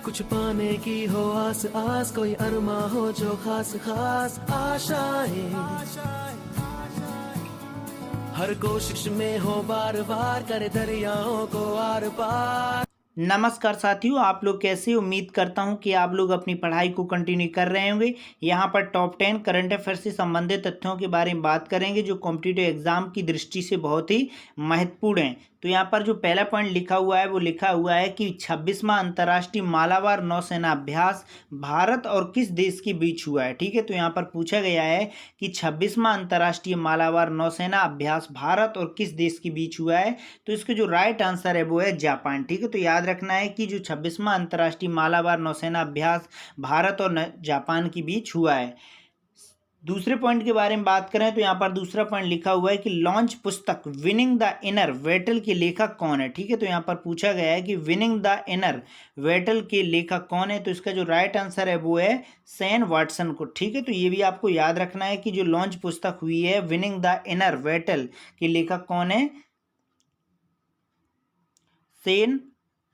कुछ पाने की हो आस आस, कोई अरमा हो जो खास खास आशाएं, हर कोशिश में हो बार बार, करे दरियाओं को आर पार। नमस्कार साथियों, आप लोग कैसे? उम्मीद करता हूं कि आप लोग अपनी पढ़ाई को कंटिन्यू कर रहे होंगे। यहां पर टॉप 10 करंट अफेयर से संबंधित तथ्यों के बारे में बात करेंगे जो कॉम्पिटिटिव एग्जाम की दृष्टि से बहुत ही महत्वपूर्ण हैं। तो यहां पर जो पहला पॉइंट लिखा हुआ है वो लिखा हुआ है कि 26वां अंतर्राष्ट्रीय मालाबार नौसेना अभ्यास भारत और किस देश के बीच हुआ है। ठीक है, तो यहाँ पर पूछा गया है कि 26वां अंतर्राष्ट्रीय मालाबार नौसेना अभ्यास भारत और किस देश के बीच हुआ है। तो इसका जो राइट आंसर है वो है जापान। ठीक है, तो याद रखना है कि जो 26वां अंतर्राष्ट्रीय मालाबार नौसेना अभ्यास भारत और जापान के बीच हुआ है। दूसरे पॉइंट के बारे में बात करें तो यहाँ पर दूसरा पॉइंट लिखा हुआ है कि लॉन्च पुस्तक विनिंग द इनर वेटल के लेखक कौन है। ठीक है, तो यहाँ पर पूछा गया है कि विनिंग द इनर वेटल के लेखक कौन है। तो इसका जो राइट आंसर है वो है सैन वाटसन को। ठीक है, तो ये भी आपको याद रखना है कि जो लॉन्च पुस्तक हुई है विनिंग द इनर वेटल के लेखक कौन है, सेन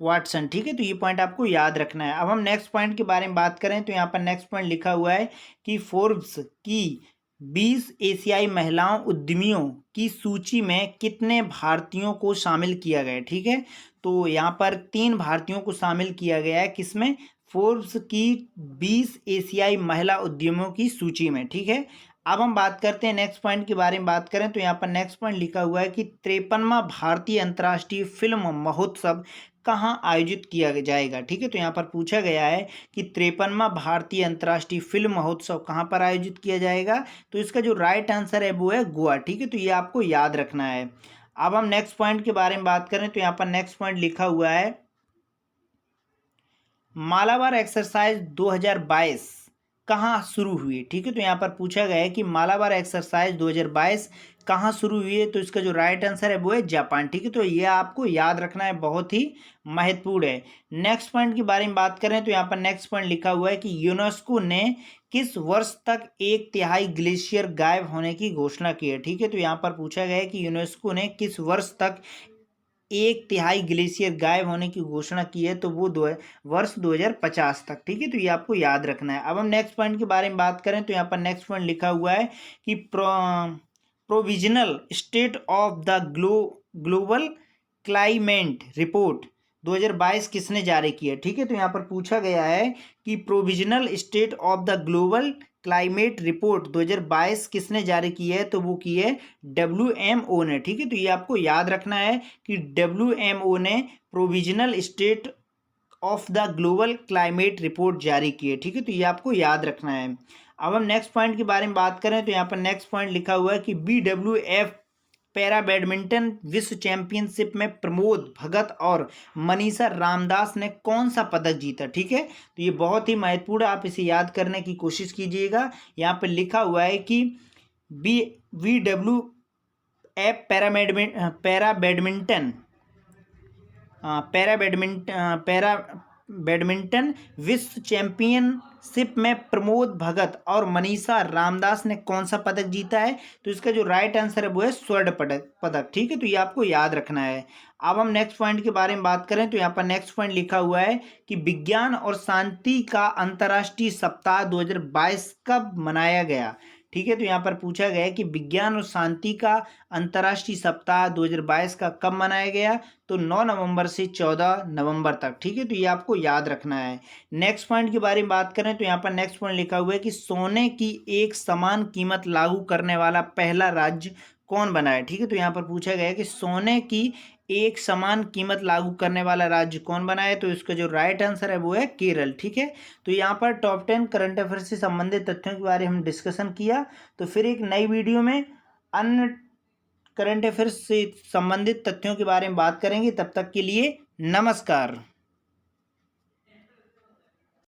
वाटसन। ठीक है, तो ये पॉइंट आपको याद रखना है। अब हम नेक्स्ट पॉइंट के बारे में बात करें तो यहाँ पर नेक्स्ट पॉइंट लिखा हुआ है कि फोर्ब्स की 20 एशियाई महिलाओं उद्यमियों की सूची में कितने भारतीयों को शामिल किया गया है। ठीक है, तो यहाँ पर 3 भारतीयों को शामिल किया गया है, किसमें? फोर्ब्स की 20 एशियाई महिला उद्यमियों की सूची में। ठीक है, अब हम बात करते हैं नेक्स्ट पॉइंट के बारे में बात करें तो यहाँ पर नेक्स्ट पॉइंट लिखा हुआ है कि 53वां भारतीय अंतर्राष्ट्रीय फिल्म महोत्सव कहाँ आयोजित किया जाएगा। ठीक है, तो यहाँ पर पूछा गया है कि 53वां भारतीय अंतर्राष्ट्रीय फिल्म महोत्सव कहाँ पर आयोजित किया जाएगा। तो इसका जो राइट आंसर है वो है गोवा। ठीक है, तो ये आपको याद रखना है। अब हम नेक्स्ट पॉइंट के बारे में बात करें तो यहाँ पर नेक्स्ट पॉइंट लिखा हुआ है मालाबार एक्सरसाइज 2022 कहाँ शुरू हुई। ठीक है, तो यहाँ पर पूछा गया है कि मालाबार एक्सरसाइज 2022 कहाँ शुरू हुई है। तो इसका जो राइट आंसर है वो है जापान। ठीक है, तो ये आपको याद रखना है, बहुत ही महत्वपूर्ण है। नेक्स्ट पॉइंट के बारे में बात करें तो यहाँ पर नेक्स्ट पॉइंट लिखा हुआ है कि यूनेस्को ने किस वर्ष तक 1/3 ग्लेशियर गायब होने की घोषणा की है। ठीक है, तो यहाँ पर पूछा गया है कि यूनेस्को ने किस वर्ष तक 1/3 ग्लेशियर गायब होने की घोषणा की है। तो वो वर्ष 2050 तक। ठीक है, तो ये आपको याद रखना है। अब हम नेक्स्ट पॉइंट के बारे में बात करें तो यहाँ पर नेक्स्ट पॉइंट लिखा हुआ है कि provisional state of the global climate report 2022 किसने जारी की है। ठीक है, तो यहाँ पर पूछा गया है कि provisional state of the global climate report 2022 किसने जारी की है। तो वो की है WMO ने। ठीक है, तो ये आपको याद रखना है कि WMO ने provisional state of the global climate report जारी की है। ठीक है, तो ये आपको याद रखना है। अब हम नेक्स्ट पॉइंट के बारे में बात करें तो यहाँ पर नेक्स्ट पॉइंट लिखा हुआ है कि BWF पैरा बैडमिंटन विश्व चैंपियनशिप में प्रमोद भगत और मनीषा रामदास ने कौन सा पदक जीता। ठीक है, तो ये बहुत ही महत्वपूर्ण है, आप इसे याद करने की कोशिश कीजिएगा। यहाँ पर लिखा हुआ है कि BWF पैरा बैडमिंटन विश्व चैंपियनशिप में प्रमोद भगत और मनीषा रामदास ने कौन सा पदक जीता है। तो इसका जो राइट आंसर है वो है स्वर्ण पदक। ठीक है, तो ये आपको याद रखना है। अब हम नेक्स्ट पॉइंट के बारे में बात करें तो यहाँ पर नेक्स्ट पॉइंट लिखा हुआ है कि विज्ञान और शांति का अंतर्राष्ट्रीय सप्ताह 2022 कब मनाया गया। ठीक है, तो यहाँ पर पूछा गया है कि विज्ञान और शांति का अंतर्राष्ट्रीय सप्ताह 2022 का कब मनाया गया। तो 9 नवंबर से 14 नवंबर तक। ठीक है, तो ये आपको याद रखना है। नेक्स्ट पॉइंट के बारे में बात करें तो यहाँ पर नेक्स्ट पॉइंट लिखा हुआ है कि सोने की एक समान कीमत लागू करने वाला पहला राज्य कौन बना है। ठीक है, तो यहाँ पर पूछा गया है कि सोने की एक समान कीमत लागू करने वाला राज्य कौन बना है। तो इसका जो राइट आंसर है वो है केरल। ठीक है, तो यहाँ पर टॉप 10 करंट अफेयर से संबंधित तथ्यों के बारे में हम डिस्कशन किया। तो फिर एक नई वीडियो में अन्य करंट अफेयर्स से संबंधित तथ्यों के बारे में बात करेंगे। तब तक के लिए नमस्कार।